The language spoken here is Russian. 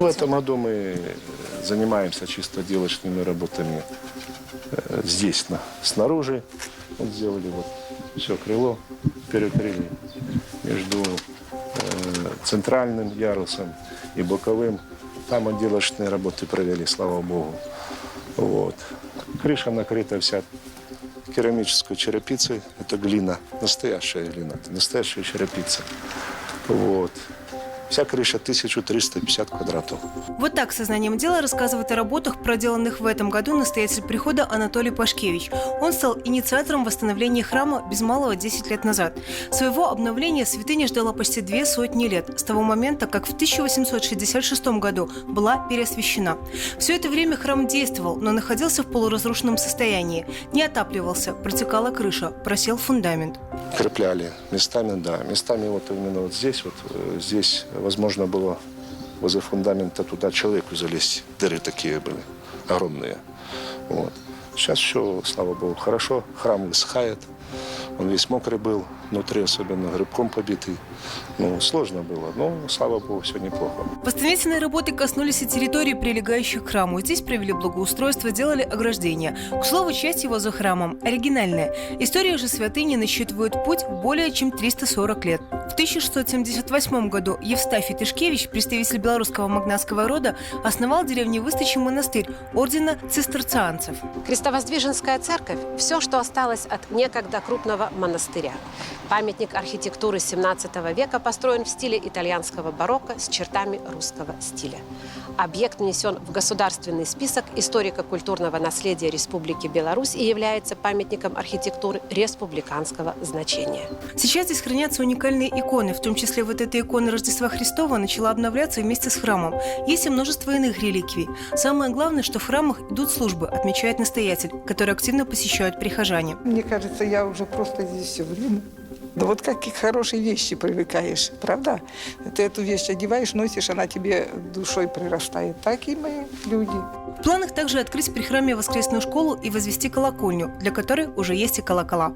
В этом году мы занимаемся чисто отделочными работами здесь, снаружи. Вот сделали вот все крыло, перекрыли между центральным ярусом и боковым. Там отделочные работы провели, слава богу. Вот. Крыша накрыта вся керамической черепицей. Это глина, настоящая глина, настоящая черепица. Вот. Вся крыша 1350 квадратов. Вот так сознанием дела рассказывает о работах, проделанных в этом году настоятель прихода Анатолий Пашкевич. Он стал инициатором восстановления храма без малого 10 лет назад. Своего обновления святыня ждала почти 200 лет, с того момента, как в 1866 году была переосвящена. Все это время храм действовал, но находился в полуразрушенном состоянии. Не отапливался, протекала крыша, просел фундамент. Крепляли местами, да. Местами вот именно вот здесь возможно было возле фундамента туда человеку залезть. Дыры такие были, огромные. Вот. Сейчас все, слава богу, хорошо. Храм высыхает. Он весь мокрый был, внутри особенно грибком побитый. Ну, сложно было, но, слава богу, все неплохо. Восстановительные работы коснулись и территории, прилегающих к храму. Здесь провели благоустройство, делали ограждения. К слову, часть его за храмом оригинальная. История же святыни насчитывает путь более чем 340 лет. В 1678 году Евстафий Тышкевич, представитель белорусского магнатского рода, основал в деревне Высточи монастырь ордена цистерцианцев. Крестовоздвиженская церковь – все, что осталось от некогда крупного монастыря. Памятник архитектуры 17 века построен в стиле итальянского барокко с чертами русского стиля. Объект внесен в государственный список историко-культурного наследия Республики Беларусь и является памятником архитектуры республиканского значения. Сейчас здесь хранятся уникальные иконы, в том числе вот эта икона Рождества Христова начала обновляться вместе с храмом. Есть и множество иных реликвий. Самое главное, что в храмах идут службы, отмечает настоятель, которые активно посещают прихожане. Мне кажется, я уже просто здесь все время. Да вот как к хорошей вещи привыкаешь, правда? Ты эту вещь одеваешь, носишь, она тебе душой прирастает. Так и мы, люди. В планах также открыть при храме воскресную школу и возвести колокольню, для которой уже есть и колокола.